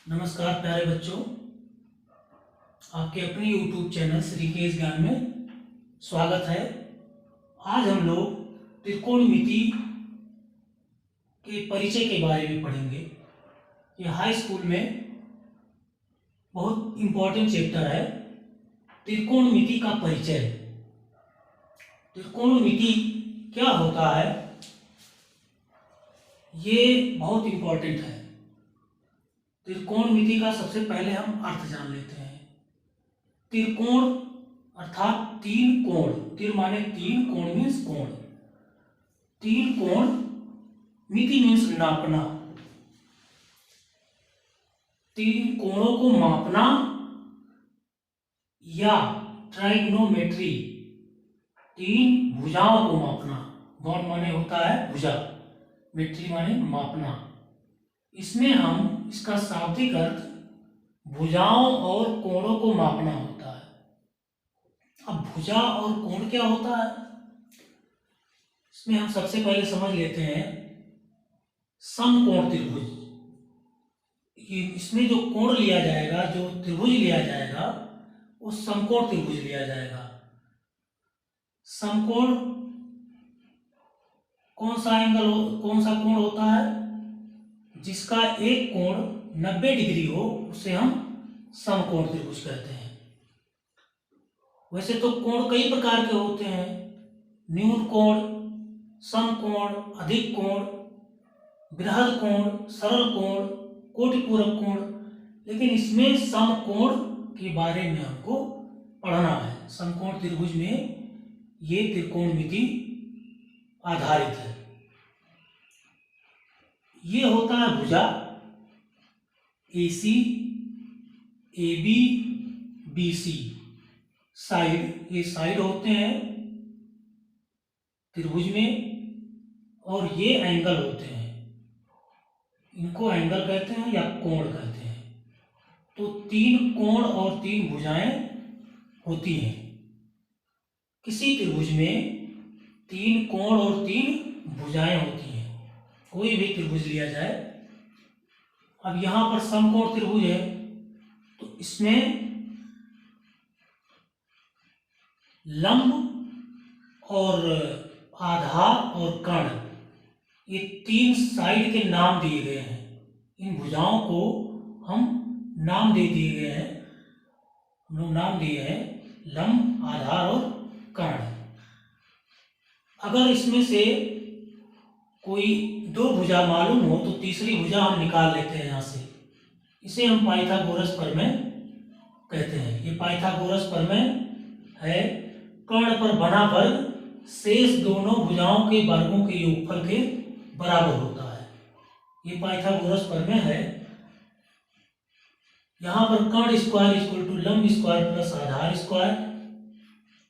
नमस्कार प्यारे बच्चों, आपके अपने YouTube चैनल श्रीकेश ज्ञान में स्वागत है। आज हम लोग त्रिकोणमिति के परिचय के बारे में पढ़ेंगे। ये हाई स्कूल में बहुत इम्पोर्टेंट चैप्टर है, त्रिकोणमिति का परिचय। त्रिकोणमिति क्या होता है, ये बहुत इम्पोर्टेंट है। त्रिकोणमिति का सबसे पहले हम अर्थ जान लेते हैं। त्रिकोण अर्थात तीन कोण, तिर माने तीन, कोण मीन्स कोण। तीन कोण, मिति मीन्स नापना, तीन कोणों को मापना या ट्राइग्नोमेट्री, तीन भुजाओं को मापना। गौण माने होता है भुजा, मेट्री माने मापना। इसमें हम इसका शाब्दिक अर्थ भुजाओं और कोणों को मापना होता है। अब भुजा और कोण क्या होता है, इसमें हम सबसे पहले समझ लेते हैं समकोण त्रिभुज। इसमें जो कोण लिया जाएगा, जो त्रिभुज लिया जाएगा, वो समकोण त्रिभुज लिया जाएगा। समकोण कौन सा एंगल कौन सा कोण होता है, जिसका एक कोण 90 डिग्री हो, उसे हम समकोण त्रिभुज कहते हैं। वैसे तो कोण कई प्रकार के होते हैं, न्यून कोण, समकोण, अधिक कोण, बृहद कोण, सरल कोण, कोटिपूरक कोण। लेकिन इसमें समकोण के बारे में हमको पढ़ना है। समकोण त्रिभुज में ये त्रिकोणमिति आधारित है। ये होता है भुजा, AC, AB, BC। साइड, ये साइड होते हैं त्रिभुज में, और ये एंगल होते हैं, इनको एंगल कहते हैं या कोण कहते हैं। तो तीन कोण और तीन भुजाएं होती हैं। किसी त्रिभुज में तीन कोण और तीन भुजाएं होती हैं, कोई भी त्रिभुज लिया जाए। अब यहां पर समकोण त्रिभुज है, तो इसमें लंब और आधार और कर्ण, ये तीन साइड के नाम दिए गए हैं। इन भुजाओं को हम नाम दे दिए गए हैं, हम लोग नाम दिए हैं लंब, आधार और कर्ण। अगर इसमें से कोई दो भुजा मालूम हो तो तीसरी भुजा हम निकाल लेते हैं यहाँ से। इसे हम पाइथागोरस प्रमेय कहते हैं। ये पाइथागोरस प्रमेय है, कर्ण पर बना वर्ग शेष दोनों भुजाओं के वर्गों के योगफल के बराबर होता है। ये पाइथागोरस प्रमेय है। यहाँ पर कर्ण स्क्वायर इक्वल टू लंब स्क्वायर प्लस आधार स्क्वायर।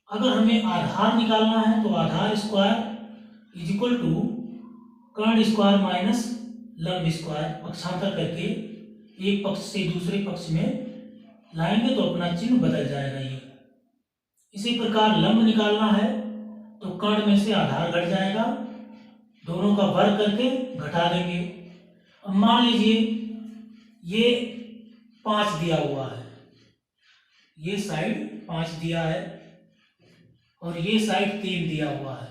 अगर हमें आधार निकालना है तो आधार स्क्वायर इज इक्वल टू कर्ण स्क्वायर माइनस लंब स्क्वायर। पक्षांतर करके एक पक्ष से दूसरे पक्ष में लाएंगे तो अपना चिन्ह बदल जाएगा। ये इसी प्रकार लंब निकालना है तो कर्ण में से आधार घट जाएगा, दोनों का वर्ग करके घटा देंगे। अब मान लीजिए ये 5 दिया हुआ है, ये साइड 5 दिया है और ये साइड 3 दिया हुआ है।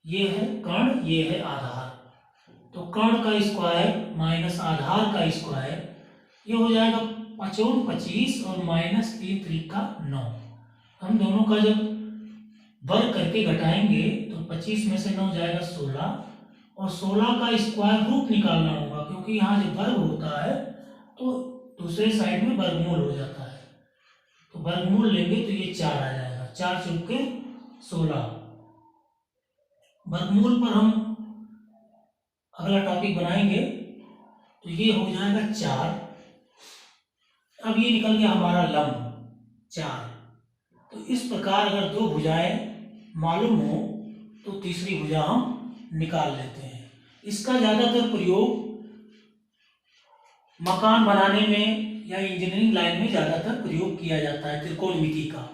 ये है कर्ण, ये है आधार। तो कर्ण का स्क्वायर माइनस आधार का स्क्वायर, ये हो जाएगा 5 25 और माइनस 3 3 का 9। हम दोनों का जब वर्ग करके घटाएंगे तो 25 में से 9 जाएगा 16, और 16 का स्क्वायर रूट निकालना होगा, क्योंकि यहाँ जब वर्ग होता है तो दूसरे साइड में वर्गमूल हो जाता है। तो वर्गमूल लेंगे तो ये 4 आ जाएगा, 4 चौके 16। वर्गमूल पर हम अगला टॉपिक बनाएंगे, तो ये हो जाएगा 4। अब ये निकल गया हमारा लंब 4। तो इस प्रकार अगर दो भुजाएं मालूम हो तो तीसरी भुजा हम निकाल लेते हैं। इसका ज़्यादातर प्रयोग मकान बनाने में या इंजीनियरिंग लाइन में ज़्यादातर प्रयोग किया जाता है त्रिकोणमिति का।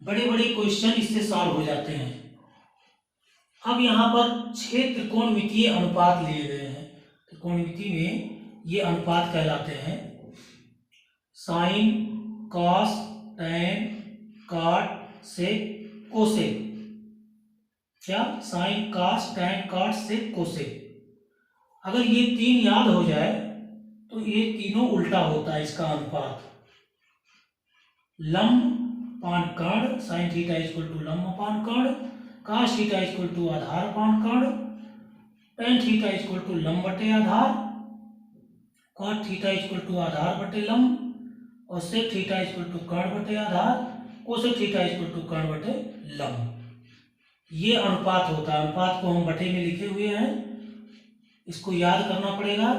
बड़े बड़े क्वेश्चन इससे सॉल्व हो जाते हैं। अब यहाँ पर 6 त्रिकोणमितीय अनुपात लिए गए हैं। त्रिकोणमिति में ये अनुपात कहलाते हैं। साइन, कॉस, टैन, कॉट, सेक, कोसेक। क्या? साइन, कॉस, टैन, कॉट, सेक, कोसेक। अगर ये तीन याद हो जाए तो ये तीनों उल्टा होता है इसका अनुपात। लंब अपान कर्ण, साइन थीटा इक्वल टू लंब अपान कर्ण, कॉस थीटा इक्वल टू आधार अपान कर्ण, टेन थीटा इक्वल टू लंब बटे आधार, कॉट थीटा इक्वल टू आधार बटे लंब, और सेक थीटा इक्वल टू कर्ण बटे आधार, कोसेक थीटा इक्वल टू कर्ण बटे लंब। ये अनुपात होता है। अनुपात को हम बटे में लिखे हुए हैं, इसको याद करना पड़ेगा।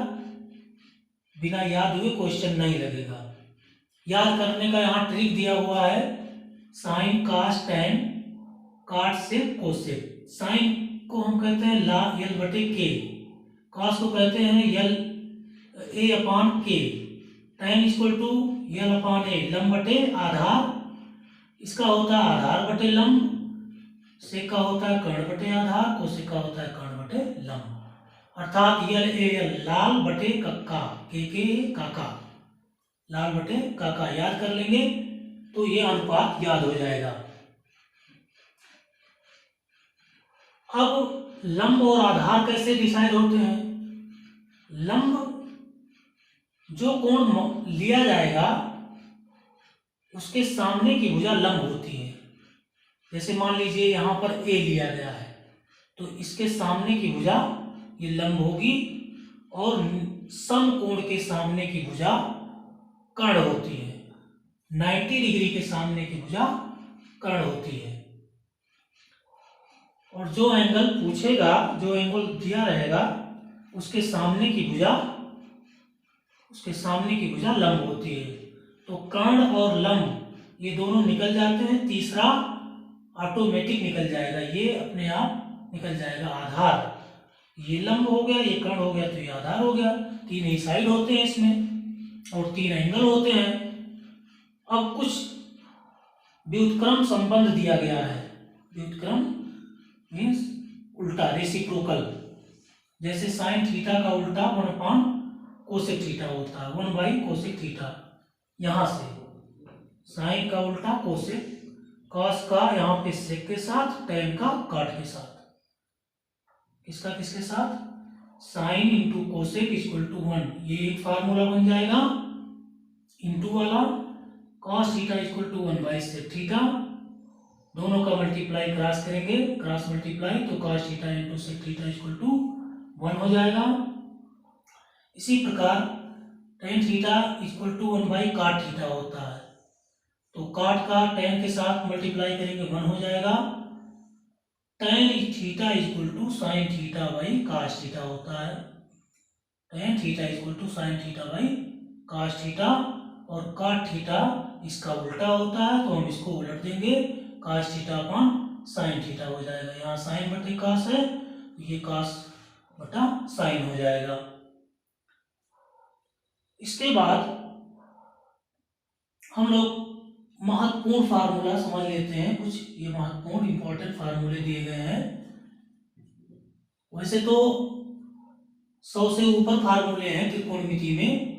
बिना याद हुए क्वेश्चन नहीं लगेगा। याद करने का यहाँ ट्रिक दिया हुआ है। साइन, कॉस, टैन, कॉट, सेक, कोसेक। साइन को हम कहते हैं ला यल बटे के, कॉस को कहते हैं यल ए अपान के, टैन इक्वल टू यल अपान ए, लंब बटे आधार, इसका होता है आधार बटे लंब, सेक का होता है कर्ण बटे आधार, कोसेक का होता है कर्ण बटे लंब। अर्थात यल ए यल, लाल बटे कक्का, के काका, लाल बटे काका। याद कर लेंगे तो ये अनुपात याद हो जाएगा। अब लंब और आधार कैसे डिसाइड होते हैं? लंब जो कोण लिया जाएगा उसके सामने की भुजा लंब होती है। जैसे मान लीजिए यहां पर ए लिया गया है तो इसके सामने की भुजा ये लंब होगी, और समकोण के सामने की भुजा कर्ण होती है। 90 डिग्री के सामने की भुजा कर्ण होती है। और जो एंगल पूछेगा, जो एंगल दिया रहेगा, उसके सामने की भुजा लंब होती है। तो कर्ण और लंब ये दोनों निकल जाते हैं, तीसरा ऑटोमेटिक निकल जाएगा, ये अपने आप निकल जाएगा। आधार, ये लंब हो गया, ये कर्ण हो गया, तो ये आधार हो गया। तीन ही साइड होते हैं इसमें और तीन एंगल होते हैं। अब कुछ व्युत्क्रम संबंध दिया गया है। व्युत्क्रम मीन्स उल्टा, रेसिप्रोकल। जैसे साइन थीटा का उल्टा 1 अपान कोसेक थीटा होता है, 1 बाई कोसेक थीटा। यहां से साइन का उल्टा कोसेक, कॉस का यहाँ पे सेक के साथ, टैन का कॉट के साथ। किसका किसके साथ? Sine into cosec equal to 1, ये एक फार्मूला बन जाएगा। इंटू वाला cos theta equal to 1 by sec theta, दोनों का मल्टीप्लाई क्रॉस करेंगे, क्रॉस मल्टीप्लाई, तो cos theta into sec theta equal to 1 हो जाएगा। इसी प्रकार tan theta equal to 1 by cot theta होता है, तो कॉट का टेन के साथ मल्टीप्लाई करेंगे 1 हो जाएगा। Tan theta equal to sine theta by cos theta होता है। Tan theta equal to sine theta by cos theta, और कॉट थीटा इसका उल्टा होता है, तो हम इसको उलट देंगे, cos theta upon sine theta हो जाएगा। यहाँ साइन बटे कॉस है, तो ये कॉस बटा साइन हो जाएगा। इसके बाद हम लोग महत्वपूर्ण फार्मूला समझ लेते हैं। कुछ ये महत्वपूर्ण इंपॉर्टेंट फार्मूले दिए गए हैं। वैसे तो 100 से ऊपर फार्मूले हैं त्रिकोणमिति में,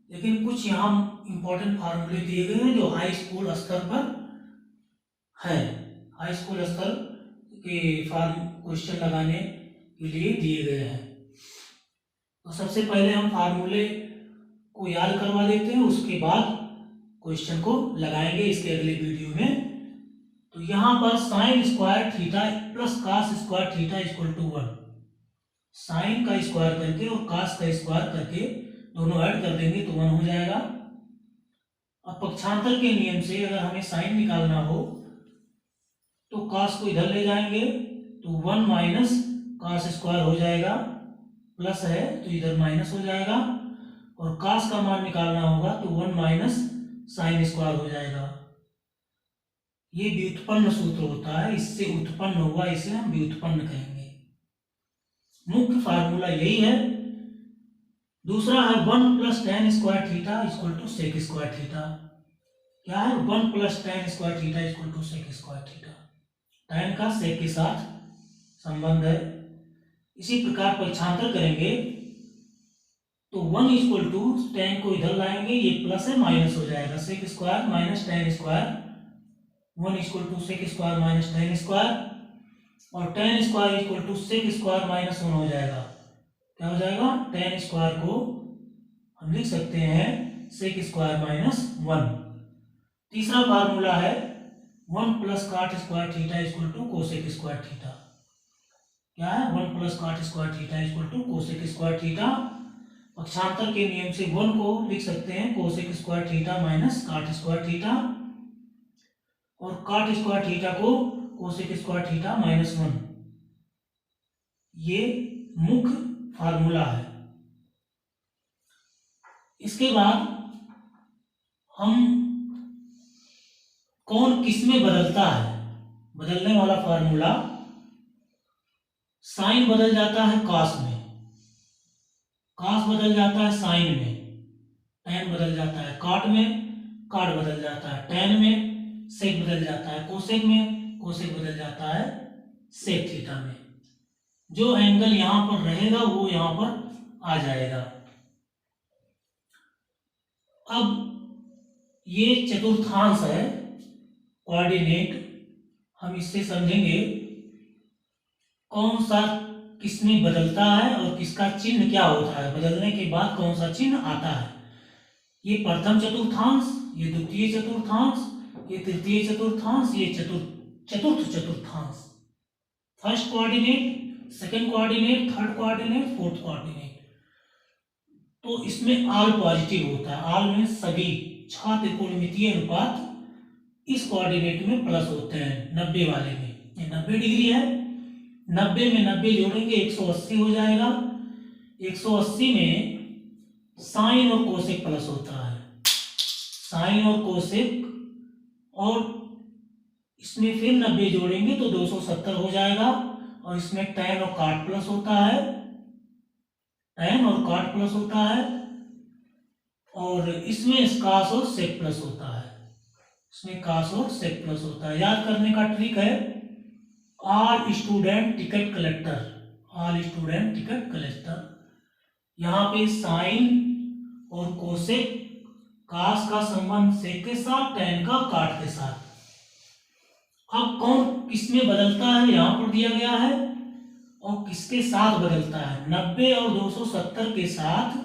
लेकिन कुछ यहाँ इंपॉर्टेंट फार्मूले दिए गए हैं जो हाई स्कूल स्तर पर हैं। हाई स्कूल स्तर के क्वेश्चन लगाने के लिए दिए गए हैं। तो सबसे पहले हम फार्मूले को याद करवा देते हैं, उसके बाद क्वेश्चन को लगाएंगे इसके अगले वीडियो में। तो यहाँ पर sine square theta plus cos square theta equal to 1, sine का स्क्वायर करके और कॉस का स्क्वायर करके दोनों ऐड कर देंगे तो 1 हो जाएगा। अब पक्षांतर के नियम से अगर हमें साइन निकालना हो तो कॉस को इधर ले जाएंगे, तो 1 माइनस कॉस स्क्वायर हो जाएगा, प्लस है तो इधर माइनस हो जाएगा, और कॉस का मान निकालना होगा तो 1 माइनस साइन स्क्वायर हो जाएगा। ये व्युत्पन्न सूत्र होता है, इससे उत्पन्न हुआ, इसे हम व्युत्पन्न कहेंगे। मुख्य फार्मूला यही है। दूसरा है 1 plus tan square theta equal to sec square theta. क्या है? 1 plus tan square theta equal to sec square theta. Tan का सेक के साथ संबंध है। इसी प्रकार पक्षांतर करेंगे तो 1 इक्वल टू टेन को इधर लाएंगे, ये प्लस है माइनस हो जाएगा, sec square minus tan square, 1 equal to sec square minus tan square, और tan square equal to sec square minus 1 हो जाएगा। क्या हो जाएगा? टेन स्क्वायर को हम लिख सकते हैं सेक स्क्वायर माइनस 1। तीसरा फार्मूला है 1 plus cot square theta equal to cosec square theta. क्या है? 1 plus cot square theta equal to cosec square theta. पक्षांतर के नियम से 1 को लिख सकते हैं cosec square theta minus cot square theta, और काट स्क्वायर थीटा को कोसेक स्क्वायर थीटा माइनस 1। ये मुख्य फार्मूला है। इसके बाद हम कौन किस में बदलता है, बदलने वाला फार्मूला, साइन बदल जाता है कॉस में, कॉस बदल जाता है साइन में, टेन बदल जाता है कॉट में, कॉट बदल जाता है टेन में, सेक बदल जाता है कोसेक में, कोसेक बदल जाता है सेक थीटा में। जो एंगल यहां पर रहेगा वो यहां पर आ जाएगा। अब ये चतुर्थांश है, कोऑर्डिनेट, हम इससे समझेंगे कौन सा किसमें बदलता है और किसका चिन्ह क्या होता है, बदलने के बाद कौन सा चिन्ह आता है। ये प्रथम चतुर्थांश, ये द्वितीय चतुर्थांश, ये तृतीय चतुर्थांश, ये चतुर्थ चतुर्थांश। First coordinate, second coordinate, third coordinate, fourth coordinate. तो इसमें ऑल पॉजिटिव होता है, ऑल में सभी 6 त्रिकोणमितीय अनुपात इस कोऑर्डिनेट में प्लस होते हैं, 90 वाले में। ये 90 डिग्री है, 90 में 90 जोड़ेंगे 180 हो जाएगा। 180 में साइन और कोसेक प्लस होता है, साइन और कोसेक, और इसमें फिर 90 जोड़ेंगे तो 270 हो जाएगा। और इसमें टेन और काट प्लस होता है, टेन और काट प्लस होता है, और इसमें कास और सेक प्लस होता है, इसमें कास और सेक प्लस होता है। याद करने का ट्रिक है all student ticket collector, all student ticket collector. यहाँ पे साइन और कोसेक, कास का संबंध सेक के साथ, टेन का काट के साथ। अब कौन किसमें बदलता है यहाँ पर दिया गया है, और किसके साथ बदलता है। 90 और 270 के साथ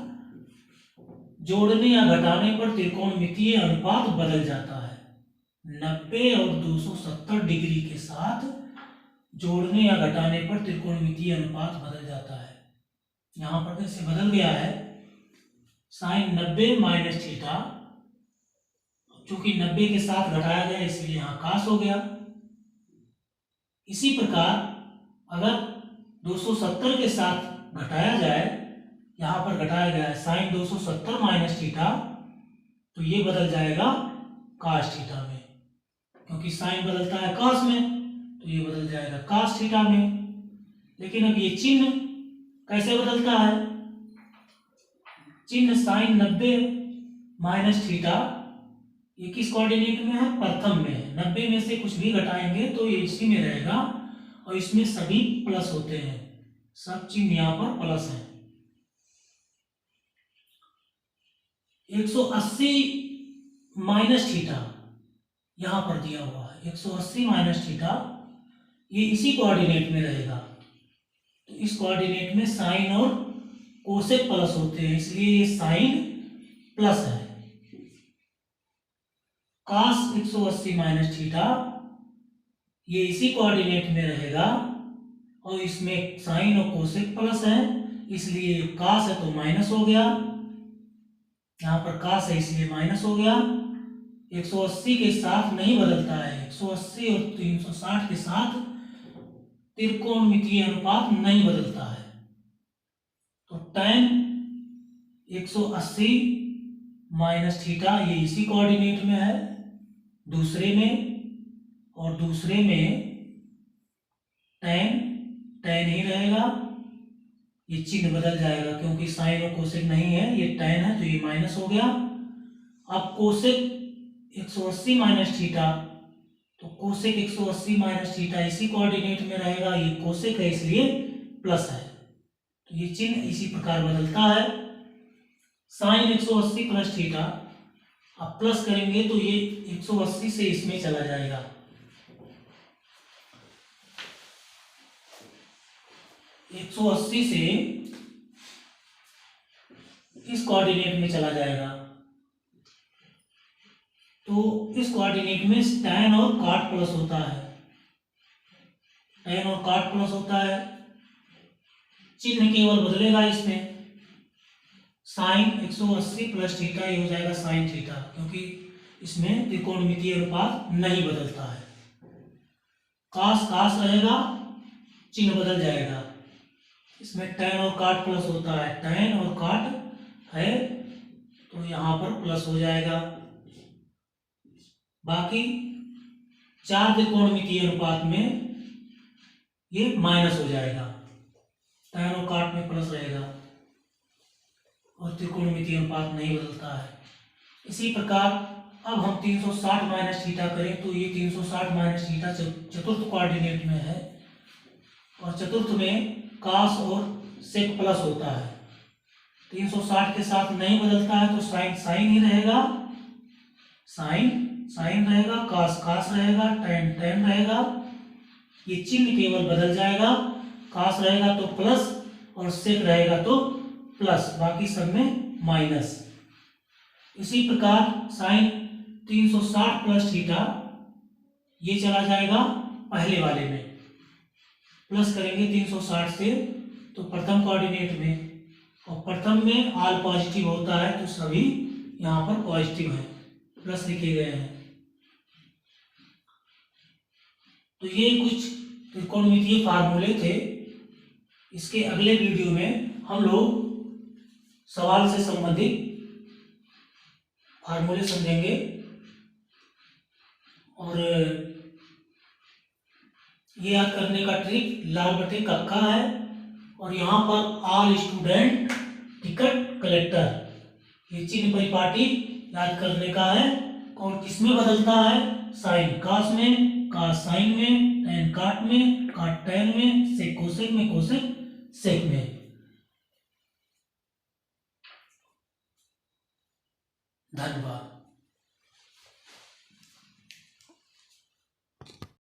जोड़ने या घटाने पर त्रिकोणमितीय अनुपात बदल जाता है। 90 और 270 डिग्री के साथ जोड़ने या घटाने पर त्रिकोणमितीय अनुपात बदल जाता है। यहाँ पर कैसे बदल गया है, साइन 90 माइनस थीटा, चूंकि 90 के साथ घटाया गया इसलिए यहाँ कास हो गया। इसी प्रकार अगर 270 के साथ घटाया जाए, यहाँ पर घटाया गया है साइन 270 माइनस थीटा, तो ये बदल जाएगा कास थीटा में, क्योंकि साइन बदलता है कास में, तो ये बदल जाएगा कास थीटा में। लेकिन अब ये चिन्ह कैसे बदलता है, चिन्ह साइन 90 माइनस थीटा, ये किस कोऑर्डिनेट में है, प्रथम में है। 90 में से कुछ भी घटाएंगे तो ये इसी में रहेगा, और इसमें सभी प्लस होते हैं, सब चिन्ह यहाँ पर प्लस है। 180 माइनस थीटा यहाँ पर दिया हुआ है, 180 माइनस थीटा, ये इसी कोऑर्डिनेट में रहेगा। तो इस कोऑर्डिनेट में साइन और कोसेक प्लस होते हैं, इसलिए ये साइन प्लस है। कास 180 माइनस थीटा, ये इसी कोऑर्डिनेट में रहेगा, और इसमें साइन और कोसेक प्लस है, इसलिए कास है तो माइनस हो गया, यहाँ पर कास है इसलिए माइनस हो गया। 180 के साथ नहीं बदलता है, 180 और 360 के साथ त्रिकोणमितीय अनुपात नहीं बदलता है। तो tan 180 माइनस थीटा ये इसी कोऑर्डिनेट में है, दूसरे में, और दूसरे में tan ही रहेगा, ये चिन्ह बदल जाएगा क्योंकि साइन और कोसेक नहीं है, ये tan है तो ये माइनस हो गया। अब कोसेक 180 माइनस थीटा, तो कोसेक 180 माइनस थीटा इसी कोऑर्डिनेट में रहेगा, ये कोसेक है इसलिए प्लस है, तो ये चिन्ह इसी प्रकार बदलता है। साइन 180 प्लस थीटा, अब प्लस करेंगे तो ये 180 से इसमें चला जाएगा, एक सौ अस्सी से इस कोऑर्डिनेट में चला जाएगा। तो इस कोऑर्डिनेट में tan और cot प्लस होता है, tan और cot प्लस होता है। चिन्ह केवल बदलेगा इसमें, साइन 180 प्लस थीटा ये हो जाएगा साइन थीटा, क्योंकि इसमें त्रिकोणमितीय अनुपात नहीं बदलता है। कास कास रहेगा, चिन्ह बदल जाएगा। इसमें tan और cot प्लस होता है, tan और cot है तो यहाँ पर प्लस हो जाएगा। बाकी चार त्रिकोणमितीय अनुपात में ये माइनस हो जाएगा, tan और cot में प्लस रहेगा और त्रिकोणमितीय अनुपात नहीं बदलता है। इसी प्रकार अब हम 360 माइनस थीटा करें तो ये 360 माइनस थीटा चतुर्थ कोऑर्डिनेट में है और चतुर्थ में कास और सेक प्लस होता है। 360 के साथ नहीं बदलता है तो साइन साइन ही रहेगा, साइन साइन रहेगा, कास कास रहेगा, टैन टैन रहेगा। ये चिन्ह केवल बदल जाएगा, कास रहेगा तो प्लस और सेक रहेगा तो प्लस, बाकी सब में माइनस। इसी प्रकार साइन 360 प्लस थीटा ये चला जाएगा पहले वाले में, प्लस करेंगे 360 से तो प्रथम कोऑर्डिनेट में, और प्रथम में ऑल पॉजिटिव होता है तो सभी यहाँ पर पॉजिटिव है, प्लस लिखे गए हैं। तो ये कुछ त्रिकोणमितीय फार्मूले थे। इसके अगले वीडियो में हम लोग सवाल से संबंधित फार्मूले समझेंगे और ये याद करने का ट्रिक लाल बटे कक्का है और यहाँ पर ऑल स्टूडेंट टिकट कलेक्टर, ये चिन्ह परिपाटी याद करने का है। कौन किसमें बदलता है, साइन कास में, कास साइन में, टैन काट में, काट टैन में, सेक कोसेक में, कोसेक सेक में। धन्यवाद।